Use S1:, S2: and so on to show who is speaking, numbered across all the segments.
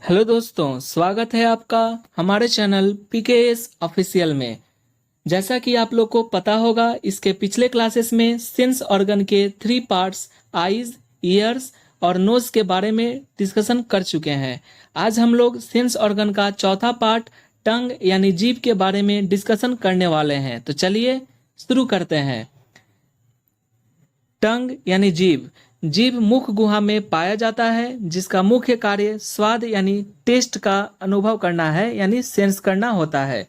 S1: Hello दोस्तों, स्वागत है आपका हमारे चैनल पीकेएस ऑफिशियल में। जैसा कि आप लोग को पता होगा, इसके पिछले क्लासेस में सेंस ऑर्गन के 3 पार्ट्स आईज, ईयर्स और नोज के बारे में डिस्कशन कर चुके हैं। आज हम लोग सेंस ऑर्गन का चौथा पार्ट टंग यानी जीभ के बारे में डिस्कशन करने वाले हैं। तो चलिए शुरू करते हैं। टंग यानी जीभ। जीभ मुख गुहा में पाया जाता है, जिसका मुख्य कार्य स्वाद यानी टेस्ट का अनुभव करना है, यानी सेंस करना होता है।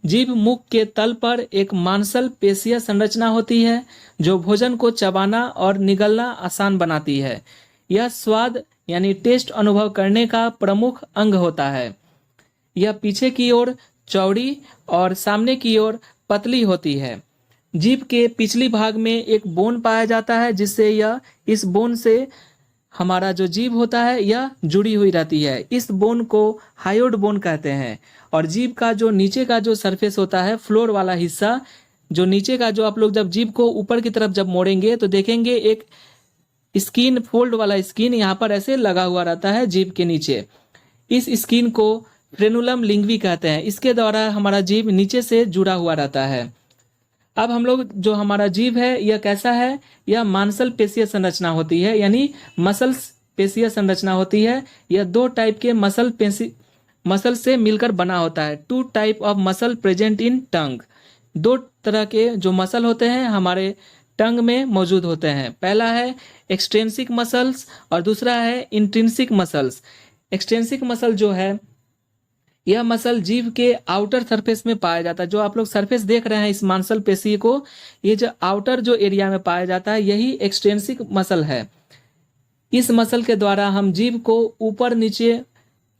S1: जीभ मुख के तल पर एक मांसल पेशीय संरचना होती है, जो भोजन को चबाना और निगलना आसान बनाती है। यह स्वाद यानी टेस्ट अनुभव करने का प्रमुख अंग होता है। यह पीछे की ओर चौड़ी और सामने की ओर पतली होती है। जीभ के पिछली भाग में एक बोन पाया जाता है, जिससे यह इस बोन से हमारा जो जीभ होता है यह जुड़ी हुई रहती है। इस बोन को हायोड बोन कहते हैं। और जीभ का जो नीचे का जो सरफेस होता है, फ्लोर वाला हिस्सा, जो नीचे का, जो आप लोग जब जीभ को ऊपर की तरफ जब मोड़ेंगे तो देखेंगे एक स्किन, फोल्ड वाला स्किन यहाँ पर ऐसे लगा हुआ रहता है जीभ के नीचे। इस स्किन को फ्रेनुलम लिंग्वी कहते हैं। इसके द्वारा हमारा जीभ नीचे से जुड़ा हुआ रहता है। अब हम लोग जो हमारा जीभ है यह कैसा है, यह मांसल पेशीय संरचना होती है, यानी मसल्स पेशीय संरचना होती है। यह 2 टाइप के मसल से मिलकर बना होता है। 2 type of muscle present in tongue. 2 तरह के जो मसल होते हैं हमारे टंग में मौजूद होते हैं। पहला है एक्सट्रिंसिक मसल्स और दूसरा है इंट्रिंसिक मसल्स। एक्सट्रिंसिक मसल जो है, यह मसल जीभ के आउटर सरफेस में पाया जाता है। जो आप लोग सरफेस देख रहे हैं इस मांसल पेशी को, ये जो आउटर जो एरिया में पाया जाता है यही एक्सट्रिंसिक मसल है। इस मसल के द्वारा हम जीभ को ऊपर नीचे,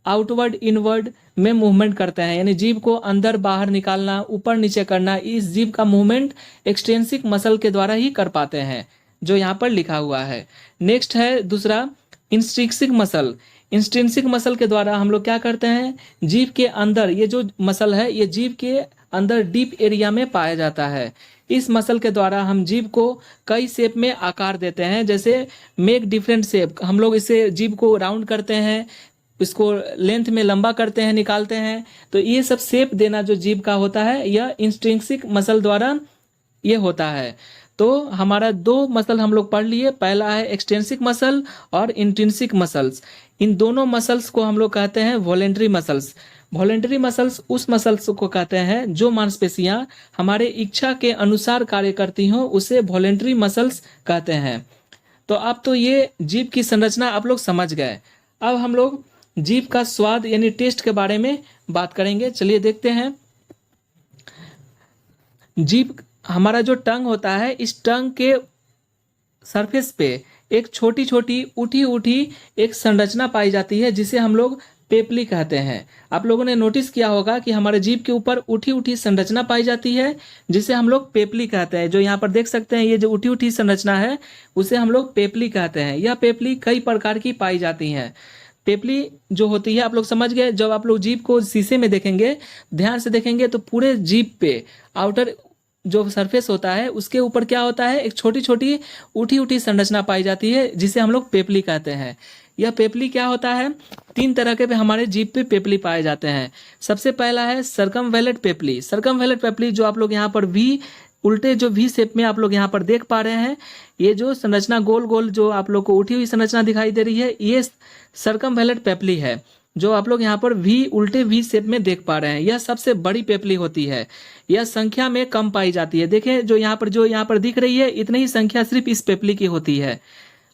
S1: आउटवर्ड इनवर्ड में मूवमेंट करते हैं, यानी जीभ को अंदर बाहर निकालना, ऊपर नीचे करना, इस जीभ का मूवमेंट एक्सट्रिंसिक मसल के द्वारा ही कर पाते हैं, जो यहाँ पर लिखा हुआ है। नेक्स्ट है दूसरा इंस्ट्रिंसिक मसल। इंस्ट्रिंसिक मसल के द्वारा हम लोग क्या करते हैं, जीभ के अंदर, ये जो मसल है ये जीभ के अंदर डीप एरिया में पाया जाता है। इस मसल के द्वारा हम जीभ को कई शेप में आकार देते हैं, जैसे मेक डिफरेंट शेप। हम लोग इसे जीभ को राउंड करते हैं, इसको लेंथ में लंबा करते हैं, निकालते हैं। तो ये सब शेप देना जो जीभ का होता है यह इंस्ट्रिंसिक मसल द्वारा ये होता है। तो हमारा 2 मसल हम लोग पढ़ लिए। पहला है एक्सट्रिंसिक मसल और इंट्रिंसिक मसल्स। इन दोनों मसल्स को हम लोग कहते हैं वॉलेंटरी मसल्स। वॉलेंटरी मसल्स उस मसल्स को कहते हैं जो मांसपेशियां हमारे इच्छा के अनुसार कार्य करती हों, उसे वॉलेंटरी मसल्स कहते हैं। तो अब तो ये जीभ की संरचना आप लोग समझ गए। अब हम लोग जीभ का स्वाद यानी टेस्ट के बारे में बात करेंगे। चलिए देखते हैं। जीभ, हमारा जो टंग होता है, इस टंग के सरफेस पे एक छोटी छोटी उठी उठी एक संरचना पाई जाती है, जिसे हम लोग पेपली कहते हैं। आप लोगों ने नोटिस किया होगा कि हमारे जीभ के ऊपर उठी उठी संरचना पाई जाती है, जिसे हम लोग पेपली कहते हैं। जो यहाँ पर देख सकते हैं, ये जो उठी उठी संरचना है उसे हम लोग पेपली कहते हैं। यह पेपली कई प्रकार की पाई जाती हैं। पेपली जो होती है, आप लोग समझ गए। जब आप लोग जीभ को शीशे में देखेंगे, ध्यान से देखेंगे, तो पूरे जीभ पे आउटर जो सरफेस होता है उसके ऊपर क्या होता है, एक छोटी छोटी उठी उठी संरचना पाई जाती है, जिसे हम लोग पेपली कहते हैं। यह पेपली क्या होता है, 3 तरह के हमारे जीभ पे पेपली पाए जाते हैं। सबसे पहला है सर्कमवेलेट पेपली। सर्कमवेलेट पेपली जो आप लोग यहाँ पर वी, उल्टे जो वी शेप में आप लोग यहाँ पर देख पा रहे हैं, ये जो संरचना गोल गोल जो आप लोग को उठी हुई संरचना दिखाई दे रही है, ये सर्कमवेलेट पेपली है, जो आप लोग यहाँ पर वी, उल्टे वी शेप में देख पा रहे हैं। यह सबसे बड़ी पेपली होती है। यह संख्या में कम पाई जाती है। देखें, जो यहाँ पर दिख रही है, इतनी ही संख्या सिर्फ इस पेपली की होती है।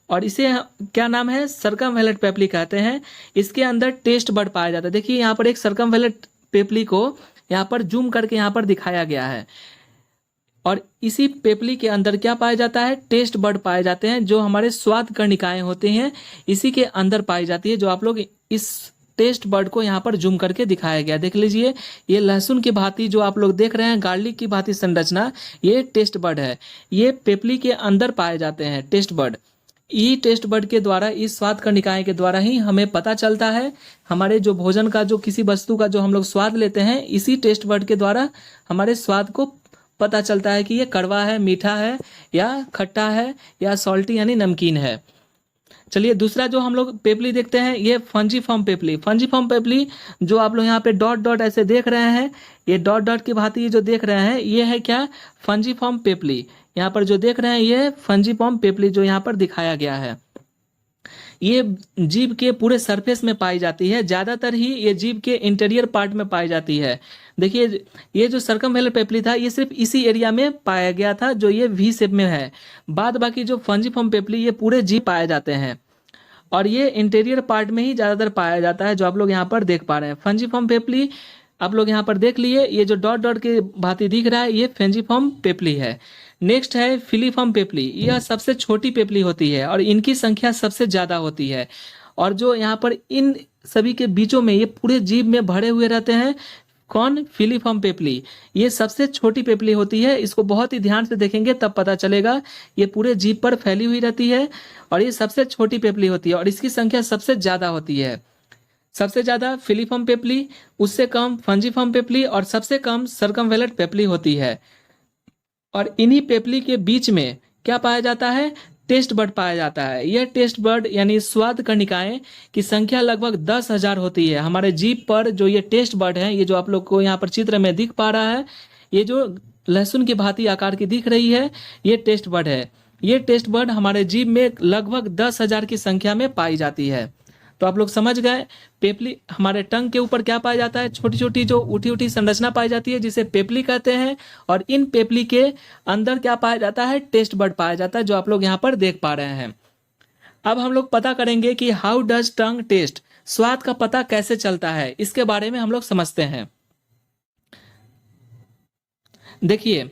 S1: और इसे क्या नाम है, सर्कमवेलेट पेपली कहते हैं। इसके अंदर टेस्ट बड पाया जाता है। देखिए यहाँ पर एक सर्कमवेलेट पेपली को यहाँ पर जूम करके यहाँ पर दिखाया गया है। और इसी पेपली के अंदर क्या पाया जाता है, टेस्ट बड पाए जाते हैं, जो हमारे स्वाद कर्णिकाएं होते हैं, इसी के अंदर पाई जाती है। जो आप लोग इस टेस्ट बर्ड को यहाँ पर जूम करके दिखाया गया, देख लीजिए। ये लहसुन की भांति जो आप लोग देख रहे हैं, गार्लिक की भांति संरचना, ये टेस्ट बर्ड है। ये पेपली के अंदर पाए जाते हैं टेस्ट बर्ड। ये टेस्ट बर्ड के द्वारा, इस स्वाद कर्णिकाएं के द्वारा ही हमें पता चलता है, हमारे जो भोजन का, जो किसी वस्तु का जो हम लोग स्वाद लेते हैं, इसी टेस्ट बर्ड के द्वारा हमारे स्वाद को पता चलता है कि ये कड़वा है, मीठा है, या खट्टा है, या सॉल्टी यानी नमकीन है। चलिए दूसरा जो हम लोग पेपली देखते हैं, ये फंजीफॉर्म पेपली। फंजीफॉर्म पेपली जो आप लोग यहाँ पे डॉट डॉट ऐसे देख रहे हैं, ये डॉट डॉट की भांति जो देख रहे हैं, ये है क्या, फंजीफॉर्म पेपली। यहाँ पर जो देख रहे हैं ये फंजीफॉर्म पेपली जो यहाँ पर दिखाया गया है। ये जीभ के पूरे सरफेस में पाई जाती है, ज़्यादातर ही ये जीभ के इंटीरियर पार्ट में पाई जाती है। देखिए ये जो सर्कमवेलर पेपली था ये सिर्फ इसी एरिया में पाया गया था जो ये वी शेप में है। बाद बाकी जो फंजीफॉर्म पेपली ये पूरे जीभ पाए जाते हैं और ये इंटीरियर पार्ट में ही ज़्यादातर पाया जाता है, जो आप लोग यहाँ पर देख पा रहे हैं। फंजीफॉर्म पेपली आप लोग यहाँ पर देख लिए, ये जो डॉट डॉट के भांति दिख रहा है ये फंजीफॉर्म पेपली है। नेक्स्ट है फिलीफॉर्म पेपली। यह सबसे छोटी पेपली होती है और इनकी संख्या सबसे ज़्यादा होती है, और जो यहाँ पर इन सभी के बीचों में ये पूरे जीभ में भरे हुए रहते हैं। कौन, फिलीफॉर्म पेपली। ये सबसे छोटी पेपली होती है, इसको बहुत ही ध्यान से देखेंगे तब पता चलेगा। ये पूरे जीभ पर फैली हुई रहती है और ये सबसे छोटी पेपली होती है और इसकी संख्या सबसे ज़्यादा होती है। सबसे ज़्यादा फिलीफॉर्म पेपली, उससे कम फंजीफॉर्म पेपली और सबसे कम सर्कमवेलर पेपली होती है। और इन्हीं पेपली के बीच में क्या पाया जाता है, टेस्ट बर्ड पाया जाता है। यह टेस्ट बर्ड यानी स्वाद कणिकाएं की संख्या लगभग 10,000 होती है। हमारे जीभ पर जो ये टेस्ट बर्ड है, ये जो आप लोग को यहाँ पर चित्र में दिख पा रहा है, ये जो लहसुन की भांति आकार की दिख रही है, ये टेस्ट बर्ड है। ये टेस्ट बर्ड हमारे जीभ में लगभग 10,000 की संख्या में पाई जाती है। तो आप लोग समझ गए, पेपली हमारे टंग के ऊपर क्या पाया जाता है, छोटी छोटी जो उठी उठी संरचना पाई जाती है जिसे पेपली कहते हैं, और इन पेपली के अंदर क्या पाया जाता है, टेस्ट बर्ड पाया जाता है, जो आप लोग यहाँ पर देख पा रहे हैं। अब हम लोग पता करेंगे कि हाउ डज टंग टेस्ट, स्वाद का पता कैसे चलता है, इसके बारे में हम लोग समझते हैं। देखिए,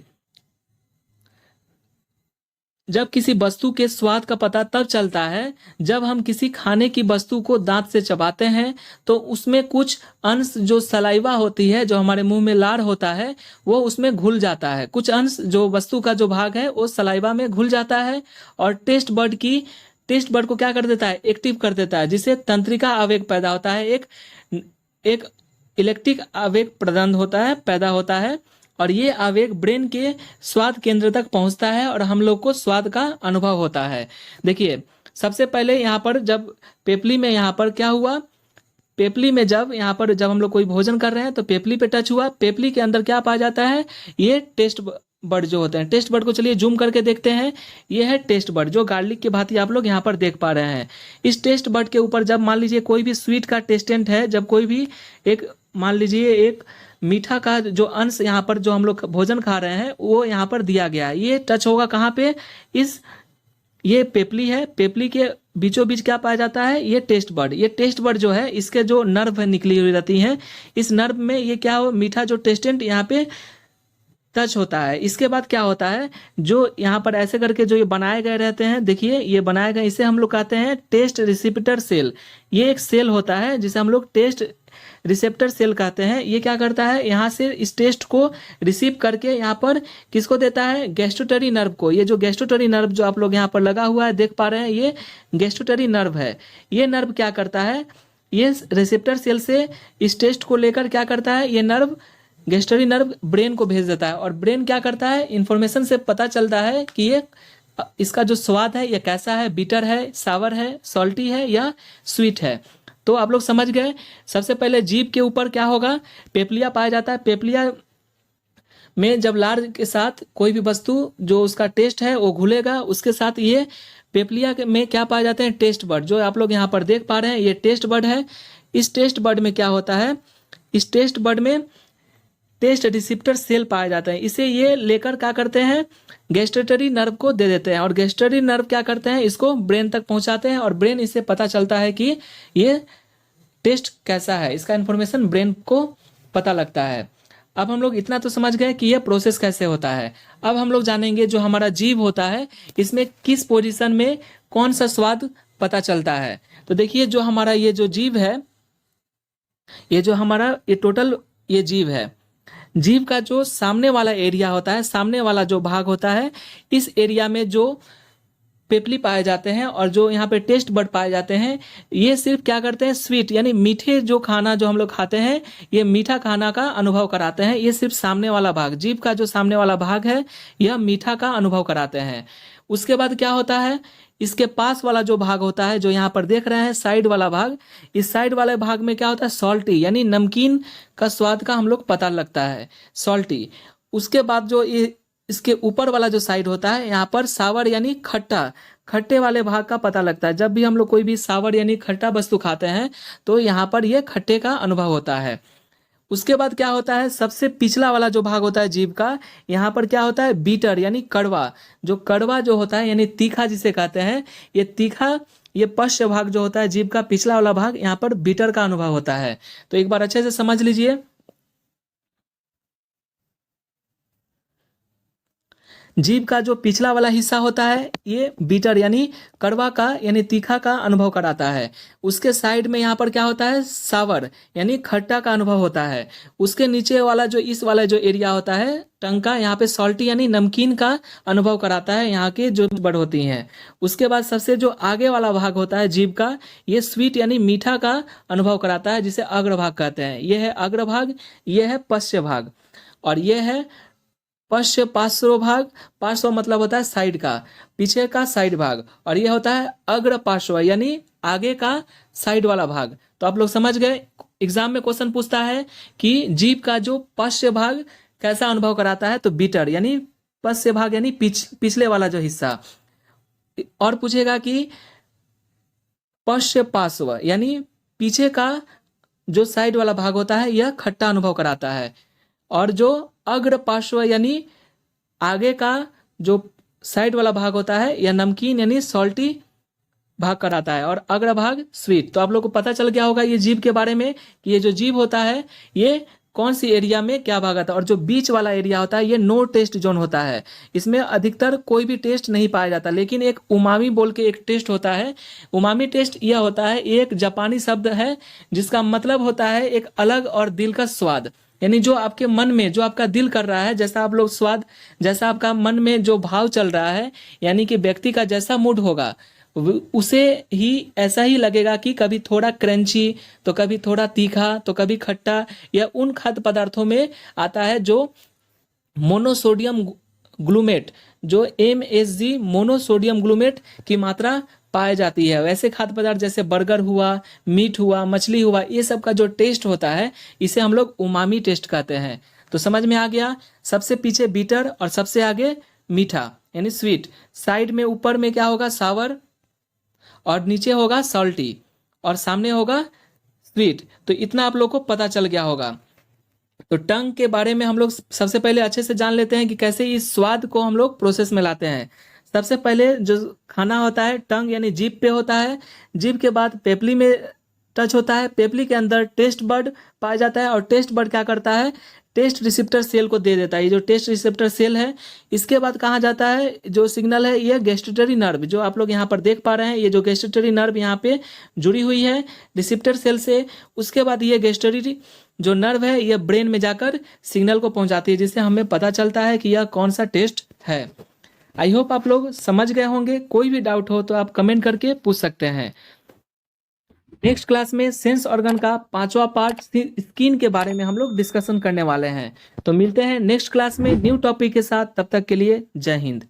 S1: जब किसी वस्तु के स्वाद का पता तब चलता है जब हम किसी खाने की वस्तु को दांत से चबाते हैं तो उसमें कुछ अंश जो सलाइवा होती है, जो हमारे मुंह में लार होता है, वो उसमें घुल जाता है। कुछ अंश जो वस्तु का जो भाग है वो सलाइवा में घुल जाता है और टेस्ट बर्ड को क्या कर देता है, एक्टिव कर देता है, जिससे तंत्रिका आवेग पैदा होता है, एक इलेक्ट्रिक आवेग पैदा होता है और ये आवेग ब्रेन के स्वाद केंद्र तक पहुंचता है और हम लोग को स्वाद का अनुभव होता है। देखिए, सबसे पहले यहाँ पर जब पेपली में यहाँ पर क्या हुआ, पेपली में जब हम लोग कोई भोजन कर रहे हैं तो पेपली पे टच हुआ, पेपली के अंदर क्या पाया जाता है, ये टेस्ट बर्ड जो होते हैं। टेस्ट बर्ड को चलिए जूम करके देखते हैं। ये है टेस्ट बर्ड जो गार्लिक के भांति आप लोग यहाँ पर देख पा रहे हैं। इस टेस्ट बर्ड के ऊपर जब मान लीजिए कोई भी स्वीट का टेस्टेंट है, जब कोई भी एक मान लीजिए एक मीठा का जो अंश यहाँ पर जो हम लोग भोजन खा रहे हैं वो यहाँ पर दिया गया है, ये टच होगा कहाँ पे, ये पेपली है, पेपली के बीचों बीच क्या पाया जाता है, ये टेस्ट बर्ड। ये टेस्ट बर्ड जो है इसके जो नर्व निकली हुई रहती हैं, इस नर्व में ये क्या हो, मीठा जो टेस्टेंट यहाँ पे टच होता है। इसके बाद क्या होता है, जो यहाँ पर ऐसे करके जो ये बनाए गए रहते हैं, देखिए ये बनाए गए, इसे हम लोग कहते हैं टेस्ट रिसिप्टर सेल। ये एक सेल होता है जिसे हम लोग टेस्ट रिसेप्टर सेल कहते हैं। ये क्या करता है, यहाँ से इस टेस्ट को रिसीव करके यहाँ पर किसको देता है, गैस्ट्रोटरी नर्व को। ये जो गैस्ट्रोटरी नर्व जो आप लोग यहाँ पर लगा हुआ है देख पा रहे हैं, ये गैस्ट्रोटरी नर्व है। ये नर्व क्या करता है, ये रिसेप्टर सेल से इस टेस्ट को लेकर क्या करता है, ये नर्व गैस्ट्रोटरी नर्व ब्रेन को भेज देता है और ब्रेन क्या करता है, इंफॉर्मेशन से पता चलता है कि ये इसका जो स्वाद है ये कैसा है, बिटर है, सावर है, सॉल्टी है या स्वीट है। तो आप लोग समझ गए। सबसे पहले जीभ के ऊपर क्या होगा, पेपलिया पाया जाता है। पेपलिया में जब लार के साथ कोई भी वस्तु जो उसका टेस्ट है वो घुलेगा, उसके साथ ये पेपलिया में क्या पाए जाते हैं, टेस्ट बर्ड, जो आप लोग यहाँ पर देख पा रहे हैं ये टेस्ट बर्ड है। इस टेस्ट बर्ड में क्या होता है, इस टेस्ट बर्ड में टेस्ट रिसिप्टर सेल पाया जाता है। इसे ये लेकर क्या करते हैं, गैस्ट्रोटरी नर्व को दे देते हैं और गैस्ट्रोटरी नर्व क्या करते हैं, इसको ब्रेन तक पहुंचाते हैं और ब्रेन इससे पता चलता है कि ये टेस्ट कैसा है, इसका इन्फॉर्मेशन ब्रेन को पता लगता है। अब हम लोग इतना तो समझ गए कि यह प्रोसेस कैसे होता है। अब हम लोग जानेंगे जो हमारा जीभ होता है इसमें किस पोजीशन में कौन सा स्वाद पता चलता है। तो देखिए, जो हमारा ये जो जीभ है, ये जो हमारा ये टोटल ये जीभ है, जीभ का जो सामने वाला एरिया होता है, सामने वाला जो भाग होता है, इस एरिया में जो पेपली पाए जाते हैं और जो यहाँ पे टेस्ट बर्ड पाए जाते हैं, ये सिर्फ क्या करते हैं, स्वीट यानी मीठे जो खाना जो हम लोग खाते हैं, ये मीठा खाना का अनुभव कराते हैं। ये सिर्फ सामने वाला भाग, जीभ का जो सामने वाला भाग है, यह मीठा का अनुभव कराते हैं। उसके बाद क्या होता है, इसके पास वाला जो भाग होता है, जो यहाँ पर देख रहे हैं साइड वाला भाग, इस साइड वाले भाग में क्या होता है, सॉल्टी यानी नमकीन का स्वाद का हम लोग पता लगता है, सॉल्टी। उसके बाद जो ये इसके ऊपर वाला जो साइड होता है, यहाँ पर सावर यानी खट्टा, खट्टे वाले भाग का पता लगता है। जब भी हम लोग कोई भी सावर यानी खट्टा वस्तु खाते हैं तो यहाँ पर ये खट्टे का अनुभव होता है। उसके बाद क्या होता है, सबसे पिछला वाला जो भाग होता है जीभ का, यहाँ पर क्या होता है, बीटर यानी कड़वा। जो कड़वा जो होता है यानी तीखा जिसे कहते हैं, ये तीखा, ये पश्च भाग जो होता है जीभ का पिछला वाला भाग, यहाँ पर बीटर का अनुभव होता है। तो एक बार अच्छे से समझ लीजिए। जीभ का जो पिछला वाला हिस्सा होता है ये बीटर यानी कड़वा का यानी तीखा का अनुभव कराता है। उसके साइड में यहाँ पर क्या होता है, सावर यानी खट्टा का अनुभव होता है। उसके नीचे वाला जो इस वाला जो एरिया होता है टंग का, यहाँ पे सॉल्टी यानी नमकीन का अनुभव कराता है, यहाँ के जो बड़ होती हैं। उसके बाद सबसे जो आगे वाला भाग होता है जीभ का, ये स्वीट यानी मीठा का अनुभव कराता है, जिसे अग्रभाग कहते हैं। ये है अग्रभाग, ये है पश्च भाग, और ये है पश्च पार्श्व भाग। पार्श्व मतलब होता है साइड का, पीछे का साइड भाग, और यह होता है अग्र पार्श्व यानी आगे का साइड वाला भाग। तो आप लोग समझ गए। एग्जाम में क्वेश्चन पूछता है कि जीभ का जो पश्च भाग कैसा अनुभव कराता है, तो बीटर यानी पश्च भाग यानी पिछले वाला जो हिस्सा। और पूछेगा कि पश्च पार्श्व यानी पीछे का जो साइड वाला भाग होता है यह खट्टा अनुभव कराता है, और जो अग्र पार्श्व यानी आगे का जो साइड वाला भाग होता है यह नमकीन यानी सॉल्टी भाग कराता है, और अग्र भाग स्वीट। तो आप लोग को पता चल गया होगा ये जीभ के बारे में कि ये जो जीभ होता है ये कौन सी एरिया में क्या भाग आता है। और जो बीच वाला एरिया होता है ये नो टेस्ट जोन होता है, इसमें अधिकतर कोई भी टेस्ट नहीं पाया जाता, लेकिन एक उमामी बोल के एक टेस्ट होता है। उमामी टेस्ट यह होता है, एक जापानी शब्द है जिसका मतलब होता है एक अलग और दिल का स्वाद, यानी जो आपके मन में जो आपका दिल कर रहा है, जैसा आप लोग स्वाद, जैसा आपका मन में जो भाव चल रहा है, यानी कि व्यक्ति का जैसा मूड होगा उसे ही ऐसा ही लगेगा कि कभी थोड़ा क्रंची तो कभी थोड़ा तीखा तो कभी खट्टा। यह उन खाद्य पदार्थों में आता है जो मोनोसोडियम ग्लूमेट, जो MSG मोनोसोडियम ग्लूमेट की मात्रा पाई जाती है। वैसे खाद्य पदार्थ जैसे बर्गर हुआ, मीट हुआ, मछली हुआ, ये सब का जो टेस्ट होता है इसे हम लोग उमामी टेस्ट कहते हैं। तो समझ में आ गया। सबसे पीछे बीटर और सबसे आगे मीठा यानी स्वीट। साइड में ऊपर में क्या होगा, सावर, और नीचे होगा सॉल्टी, और सामने होगा स्वीट। तो इतना आप लोग को पता चल गया होगा। तो टंग के बारे में हम लोग सबसे पहले अच्छे से जान लेते हैं कि कैसे इस स्वाद को हम लोग प्रोसेस में लाते हैं। सबसे पहले जो खाना होता है टंग यानी जीभ पे होता है, जीभ के बाद पेपली में टच होता है, पेपली के अंदर टेस्ट बर्ड पाया जाता है, और टेस्ट बर्ड क्या करता है, टेस्ट रिसेप्टर सेल को दे देता है। ये जो टेस्ट रिसेप्टर सेल है, इसके बाद कहाँ जाता है, जो सिग्नल है ये गैस्ट्रेटरी नर्व, जो आप लोग यहाँ पर देख पा रहे हैं, ये जो गैस्ट्रेटरी नर्व यहाँ पे जुड़ी हुई है रिसेप्टर सेल से। उसके बाद ये गैस्ट्रेटरी जो नर्व है ये ब्रेन में जाकर सिग्नल को पहुंचाती है, जिससे हमें पता चलता है कि यह कौन सा टेस्ट है। आई होप आप लोग समझ गए होंगे। कोई भी डाउट हो तो आप कमेंट करके पूछ सकते हैं। नेक्स्ट क्लास में सेंस ऑर्गन का 5वां पार्ट स्किन के बारे में हम लोग डिस्कशन करने वाले हैं। तो मिलते हैं नेक्स्ट क्लास में न्यू टॉपिक के साथ। तब तक के लिए जय हिंद।